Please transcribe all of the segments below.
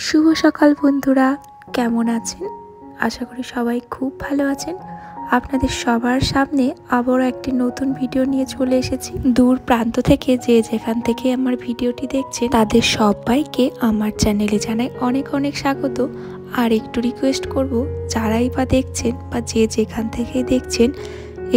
শুভ সকাল বন্ধুরা, কেমন আছেন? আশা করি সবাই খুব ভালো আছেন। আপনাদের সবার সামনে আবারও একটি নতুন ভিডিও নিয়ে চলে এসেছি। দূর প্রান্ত থেকে যে যেখান থেকে আমার ভিডিওটি দেখছেন তাদের সবাইকে আমার চ্যানেলে জানাই অনেক অনেক স্বাগত। আর একটু রিকোয়েস্ট করব, যারাই বা দেখছেন বা যে যেখান থেকে দেখছেন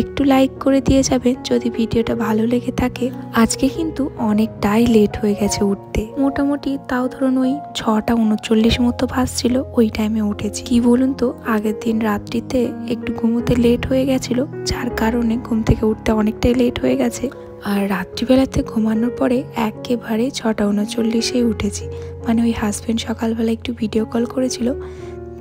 একটু লাইক করে দিয়ে যাবেন যদি ভিডিওটা ভালো লেগে থাকে। আজকে কিন্তু অনেকটাই লেট হয়ে গেছে উঠতে, মোটামুটি তাও ধরুন ওই 6:39 মতো বাজছিল, ওই টাইমে উঠেছি। কি বলুন তো, আগের দিন রাত্রিতে একটু ঘুমোতে লেট হয়ে গেছিল, যার কারণে ঘুম থেকে উঠতে অনেকটাই লেট হয়ে গেছে। আর রাত্রিবেলাতে ঘুমানোর পরে একেবারে 6:39 উঠেছি। মানে ওই হাজব্যান্ড সকালবেলা একটু ভিডিও কল করেছিল,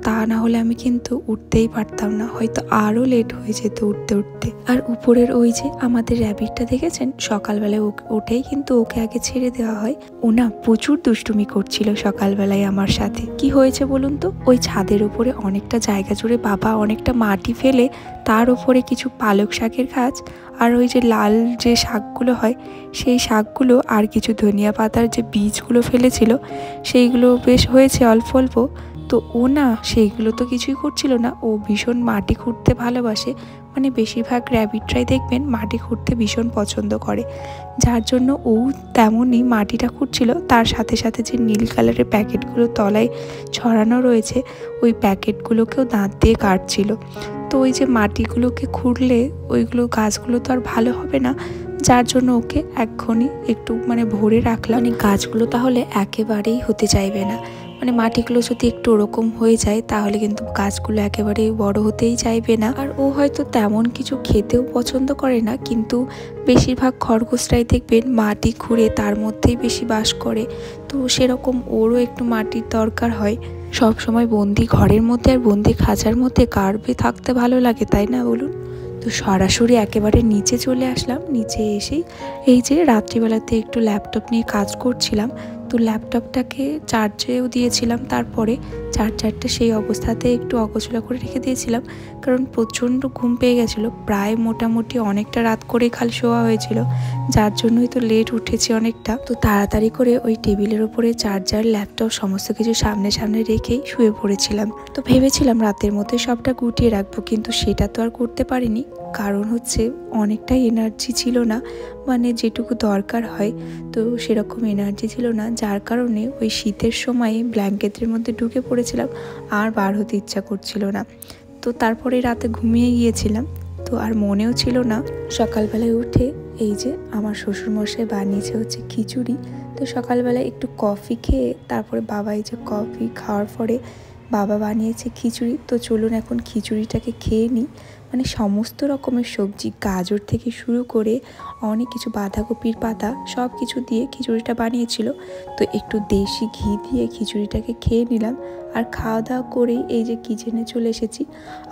তা না হলে আমি কিন্তু উঠতেই পারতাম না, হয়তো আরও লেট হয়ে যেত উঠতে উঠতে। আর উপরের ওই যে আমাদের র্যাবিটটা দেখেছেন, সকালবেলায় উঠেই কিন্তু ওকে আগে ছেড়ে দেওয়া হয়। ও না প্রচুর দুষ্টুমি করছিল সকালবেলায় আমার সাথে। কি হয়েছে বলুন তো, ওই ছাদের উপরে অনেকটা জায়গা জুড়ে বাবা অনেকটা মাটি ফেলে তার উপরে কিছু পালক শাকের গাছ আর ওই যে লাল যে শাকগুলো হয় সেই শাকগুলো আর কিছু ধনিয়া পাতার যে বীজগুলো ফেলেছিল সেইগুলো বেশ হয়েছে অল্প অল্প। তো ও না সেইগুলো তো কিছুই করছিল না, ও ভীষণ মাটি খুঁড়তে ভালোবাসে। মানে বেশিরভাগ র্যাবিটরাই দেখবেন মাটি খুঁড়তে ভীষণ পছন্দ করে, যার জন্য ও তেমনই মাটিটা খুঁড়ছিল। তার সাথে সাথে যে নীল কালারের প্যাকেটগুলো তলায় ছড়ানো রয়েছে ওই প্যাকেটগুলোকেও দাঁত দিয়ে কাটছিল। তো ওই যে মাটিগুলোকে খুঁড়লে ওইগুলো গাছগুলো তো আর ভালো হবে না, যার জন্য ওকে এক্ষুনি একটু ভরে রাখলাম। গাছগুলো তাহলে একেবারেই হতে চাইবে না, মাটিগুলো যদি একটু ওরকম হয়ে যায় তাহলে কিন্তু গাছগুলো একেবারেই বড় হতেই চাইবে না। আর ও হয়তো তেমন কিছু খেতেও পছন্দ করে না, কিন্তু বেশিরভাগ খরগোশরাই দেখবেন মাটি খুঁড়ে তার মধ্যেই বেশি বাস করে। তো সেরকম ওরও একটু মাটির দরকার হয়। সব সময় বন্দি ঘরের মধ্যে আর বন্দি খাঁচার মধ্যে কারবে থাকতে ভালো লাগে, তাই না বলুন? তো সরাসরি একেবারে নিচে চলে আসলাম। নিচে এসেই এই যে রাত্রিবেলাতে একটু ল্যাপটপ নিয়ে কাজ করছিলাম, তো ল্যাপটপটাকে চার্জেও দিয়েছিলাম, তারপরে চার্জারটা সেই অবস্থাতে একটু অগোছলা করে রেখে দিয়েছিলাম, কারণ প্রচণ্ড ঘুম পেয়ে গেছিলো। প্রায় মোটামুটি অনেকটা রাত করেই খালি শোয়া হয়েছিল, যার জন্যই তো লেট উঠেছি অনেকটা। তো তাড়াতাড়ি করে ওই টেবিলের ওপরে চার্জার ল্যাপটপ সমস্ত কিছু সামনে সামনে রেখেই শুয়ে পড়েছিলাম। তো ভেবেছিলাম রাতের মধ্যে সবটা গুটিয়ে রাখবো, কিন্তু সেটা তো আর করতে পারিনি, কারণ হচ্ছে অনেকটাই এনার্জি ছিল না, যেটুকু দরকার হয় তো সেরকম এনার্জি ছিল না, যার কারণে ওই শীতের সময়ে ব্ল্যাঙ্কেটের মধ্যে ঢুকে পড়েছিলাম, আর বার হতে ইচ্ছা করছিল না। তো তারপরে রাতে ঘুমিয়ে গিয়েছিলাম, তো আর মনেও ছিল না। সকালবেলায় উঠে এই যে আমার শ্বশুরমশাই বানিয়েছে হচ্ছে খিচুড়ি। তো সকালবেলায় একটু কফি খেয়ে তারপরে বাবা এই যে কফি খাওয়ার পরে বাবা বানিয়েছে খিচুড়ি। তো চলুন এখন খিচুড়িটাকে খেয়ে নিই। সমস্ত রকমের সবজি, গাজর থেকে শুরু করে অনেক কিছু, বাঁধাকপির পাতা, সব কিছু দিয়ে খিচুড়িটা বানিয়েছিল। তো একটু দেশি ঘি দিয়ে খিচুড়িটাকে খেয়ে নিলাম, আর খাওয়া দাওয়া করেই এই যে কিচেনে চলে এসেছি।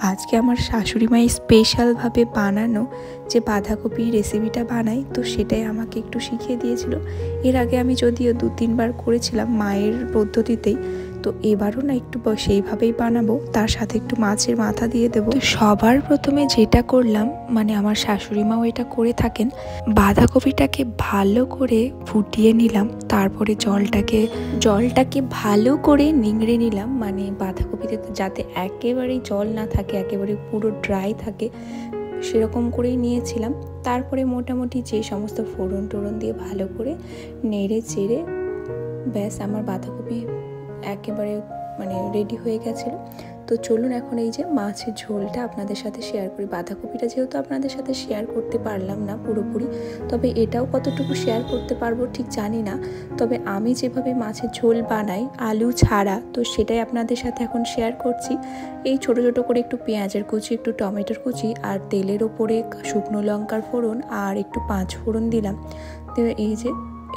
আজকে আমার শাশুড়ি মায়ের স্পেশালভাবে বানানো যে বাঁধাকপির রেসিপিটা বানাই, তো সেটাই আমাকে একটু শিখিয়ে দিয়েছিল। এর আগে আমি যদিও 2-3 বার করেছিলাম মায়ের পদ্ধতিতেই, তো এবারও না একটু সেইভাবেই বানাবো, তার সাথে একটু মাছের মাথা দিয়ে দেবো। তো সবার প্রথমে যেটা করলাম, আমার শাশুড়ি মাও এটা করে থাকেন, বাঁধাকপিটাকে ভালো করে ফুটিয়ে নিলাম, তারপরে জলটাকে ভালো করে নিংড়ে নিলাম, বাঁধাকপিতে যাতে একেবারেই জল না থাকে, একেবারে পুরো ড্রাই থাকে সেরকম করেই নিয়েছিলাম। তারপরে মোটামুটি যে সমস্ত ফোড়ন টোড়ন দিয়ে ভালো করে নেড়ে চেড়ে ব্যাস আমার বাঁধাকপি একেবারে রেডি হয়ে গেছিলো। তো চলুন এখন এই যে মাছের ঝোলটা আপনাদের সাথে শেয়ার করি। বাঁধাকপিটা যেহেতু আপনাদের সাথে শেয়ার করতে পারলাম না পুরোপুরি, তবে এটাও কতটুকু শেয়ার করতে পারবো ঠিক জানি না, তবে আমি যেভাবে মাছের ঝোল বানাই আলু ছাড়া, তো সেটাই আপনাদের সাথে এখন শেয়ার করছি। এই ছোট ছোট করে একটু পেঁয়াজের কুচি, একটু টমেটোর কুচি, আর তেলের ওপরে শুকনো লঙ্কার ফোড়ন আর একটু 5 ফোড়ন দিলাম। তো এই যে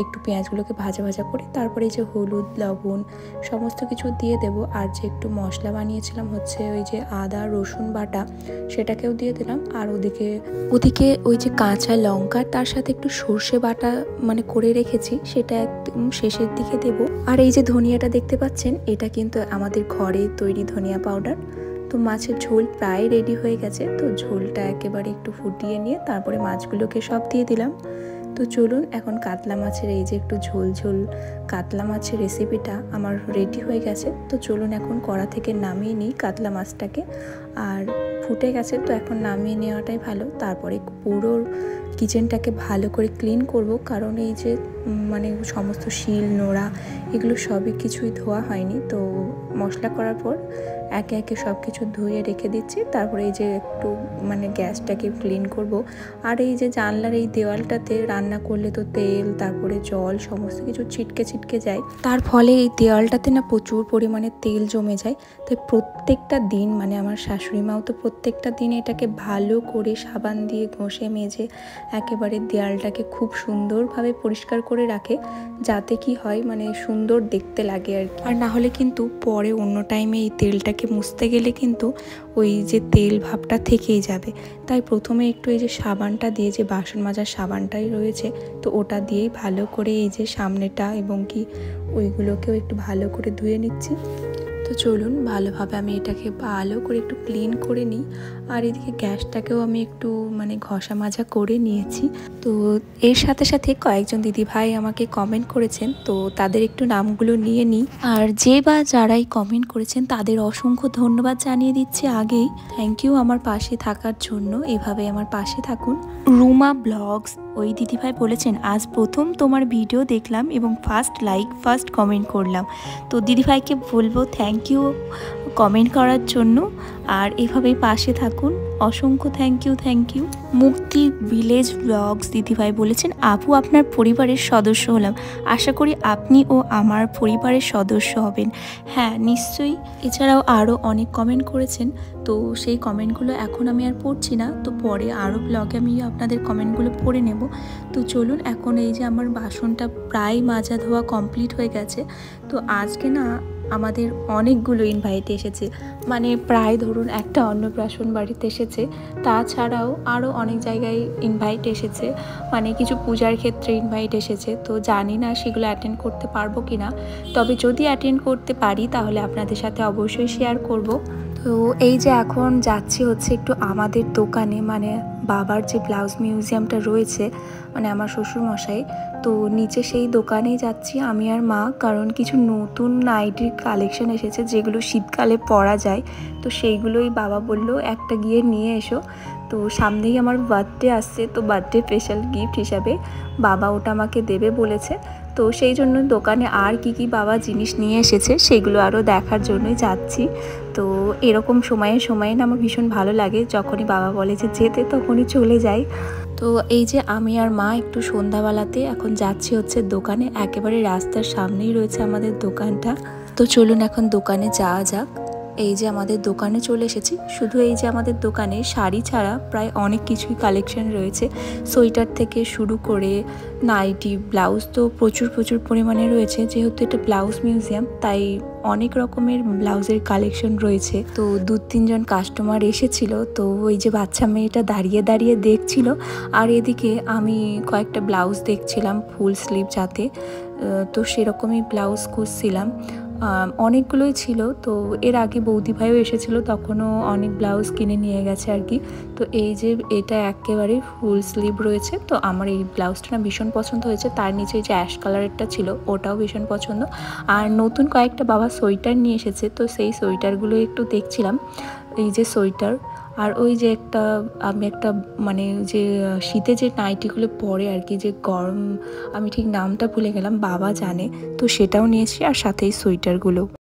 একটু পেঁয়াজগুলোকে ভাজা ভাজা করে তারপরে এই যে হলুদ, লবণ সমস্ত কিছু দিয়ে দেব। আর যে একটু মশলা বানিয়েছিলাম হচ্ছে ওই যে আদা রসুন বাটা, সেটাকেও দিয়ে দিলাম। আর ওদিকে ওই যে কাঁচা লঙ্কা তার সাথে একটু সর্ষে বাটা করে রেখেছি, সেটা একদম শেষের দিকে দেব। আর এই যে ধনিয়াটা দেখতে পাচ্ছেন, এটা কিন্তু আমাদের ঘরে তৈরি ধনিয়া পাউডার। তো মাছের ঝোল প্রায় রেডি হয়ে গেছে। তো ঝোলটা একেবারে একটু ফুটিয়ে নিয়ে তারপরে মাছগুলোকে সব দিয়ে দিলাম। তো চলুন এখন কাতলা মাছের এই যে একটু ঝোল ঝোল কাতলা মাছের রেসিপিটা আমার রেডি হয়ে গেছে। তো চলুন এখন কড়া থেকে নামিয়ে নিই কাতলা মাছটাকে। আর ফুটে গেছে তো এখন নামিয়ে নেওয়াটাই ভালো। তারপরে পুরো কিচেনটাকে ভালো করে ক্লিন করব, কারণ এই যে মানে সমস্ত শিল নোড়া এগুলো সবই কিছুই ধোয়া হয়নি। তো মশলা করার পর একে একে সব কিছু ধুয়ে রেখে দিচ্ছি। তারপরে এই যে একটু মানে গ্যাসটাকে ক্লিন করব। আর এই যে জানলার এই দেওয়ালটাতে রান্না করলে তো তেল তারপরে জল সমস্ত কিছু ছিটকে ছিটকে যায়, তার ফলে এই দেওয়ালটাতে না প্রচুর পরিমাণে তেল জমে যায়। তাই প্রত্যেকটা দিন মানে আমার শাশুড়ি মাও তো প্রত্যেকটা দিন এটাকে ভালো করে সাবান দিয়ে ঘষে মেজে একেবারে দেওয়ালটাকে খুব সুন্দরভাবে পরিষ্কার করে রাখে, যাতে কি হয় মানে সুন্দর দেখতে লাগে আর কি। আর না হলে কিন্তু পরে অন্য টাইমে এই তেলটাকে মুছতে গেলে কিন্তু ওই যে তেল ভাবটা থেকেই যাবে। তাই প্রথমে একটু এই যে সাবানটা দিয়ে, যে বাসন মাজার সাবানটাই রয়েছে, তো ওটা দিয়েই ভালো করে এই যে সামনেটা এবং কি ওইগুলোকেও একটু ভালো করে ধুয়ে নিচ্ছি। তো চলুন ভালোভাবে আমি এটাকে ভালো করে একটু ক্লিন করে নিই। আর এদিকে গ্যাসটাকেও আমি একটু মানে ঘষা মাজা করে নিয়েছি। তো এর সাথে সাথে কয়েকজন দিদিভাই আমাকে কমেন্ট করেছেন, তো তাদের একটু নামগুলো নিয়ে নিই। আর যে বা যারাই কমেন্ট করেছেন তাদের অসংখ্য ধন্যবাদ জানিয়ে দিচ্ছি আগেই। থ্যাংক ইউ আমার পাশে থাকার জন্য, এভাবে আমার পাশে থাকুন। রুমা ব্লগস ওই দিদিভাই বলেছেন, আজ প্রথম তোমার ভিডিও দেখলাম এবং ফার্স্ট লাইক ফার্স্ট কমেন্ট করলাম। তো দিদিভাইকে বলবো থ্যাংক ইউ কমেন্ট করার জন্য, আর এভাবেই পাশে থাকুন। অসংখ্য থ্যাংক ইউ। মুক্তি ভিলেজ ব্লগস দিদিভাই বলেছেন, আপু আপনার পরিবারের সদস্য হলাম, আশা করি আপনি ও আমার পরিবারের সদস্য হবেন। হ্যাঁ নিশ্চয়ই। এছাড়াও আরও অনেক কমেন্ট করেছেন, তো সেই কমেন্টগুলো এখন আমি আর পড়ছি না, তো পরে আরও ব্লগে আমি আপনাদের কমেন্টগুলো পড়ে নেব। তো চলুন এখন এই যে আমার বাসনটা প্রায় মাজা ধোয়া কমপ্লিট হয়ে গেছে। তো আজকে না আমাদের অনেকগুলো ইনভাইট এসেছে, মানে প্রায় ধরুন একটা অন্নপ্রাশন বাড়িতে এসেছে, তাছাড়াও আরও অনেক জায়গায় ইনভাইট এসেছে, মানে কিছু পূজার ক্ষেত্রে ইনভাইট এসেছে। তো জানি না সেগুলো অ্যাটেন্ড করতে পারবো কি না, তবে যদি অ্যাটেন্ড করতে পারি তাহলে আপনাদের সাথে অবশ্যই শেয়ার করব। তো এই যে এখন যাচ্ছি হচ্ছে একটু আমাদের দোকানে, মানে বাবার যে ব্লাউজ মিউজিয়ামটা রয়েছে মানে আমার শ্বশুরমশাই, তো নিচে সেই দোকানেই যাচ্ছি আমি আর মা, কারণ কিছু নতুন নাইটির কালেকশন এসেছে যেগুলো শীতকালে পরা যায়। তো সেইগুলোই বাবা বললো একটা গিয়ে নিয়ে এসো। তো সামনেই আমার বার্থডে আসছে, তো বার্থডে স্পেশাল গিফট হিসাবে বাবা ওটা আমাকে দেবে বলেছে। তো সেই জন্য দোকানে আর কি বাবা জিনিস নিয়ে এসেছে সেগুলো আরও দেখার জন্যই যাচ্ছি। তো এরকম সময়ে না আমার ভীষণ ভালো লাগে, যখনই বাবা বলে যে যেতে তখনই চলে যাই। তো এই যে আমি আর মা একটু সন্ধ্যাবেলাতে এখন যাচ্ছি হচ্ছে দোকানে, একেবারে রাস্তার সামনেই রয়েছে আমাদের দোকানটা। তো চলুন এখন দোকানে যাওয়া যাক। এই যে আমাদের দোকানে চলে এসেছি। শুধু এই যে আমাদের দোকানে শাড়ি ছাড়া প্রায় অনেক কিছুই কালেকশন রয়েছে, সোয়েটার থেকে শুরু করে নাইটি ব্লাউজ তো প্রচুর পরিমাণে রয়েছে। যেহেতু এটা ব্লাউজ মিউজিয়াম তাই অনেক রকমের ব্লাউজের কালেকশন রয়েছে। তো 2-3 জন কাস্টমার এসেছিল, তো ওই যে বাচ্চা মেয়েটা দাঁড়িয়ে দেখছিল, আর এদিকে আমি কয়েকটা ব্লাউজ দেখছিলাম ফুল স্লিভ যাতে, তো সেরকমই ব্লাউজ খুঁজছিলাম। অনেকগুলোই ছিল। তো এর আগে বৌদি ভাইও এসেছিল, তখনও অনেক ব্লাউজ কিনে নিয়ে গেছে আর কি। তো এই যে এটা একেবারে ফুল স্লিভ রয়েছে, তো আমার এই ব্লাউজটা না ভীষণ পছন্দ হয়েছে। তার নিচে যে অ্যাশ কালারেরটা ছিল ওটাও ভীষণ পছন্দ। আর নতুন কয়েকটা বাবা সোয়েটার নিয়ে এসেছে, তো সেই সোয়েটারগুলো একটু দেখছিলাম। এই যে সোয়েটার, আর ওই যে আমি একটা মানে যে শীতে যে নাইটিগুলো পরে আর কি, যে গরম, আমি ঠিক নামটা ভুলে গেলাম, বাবা জানে, তো সেটাও নিয়েছি আর সাথেই সোয়েটারগুলো।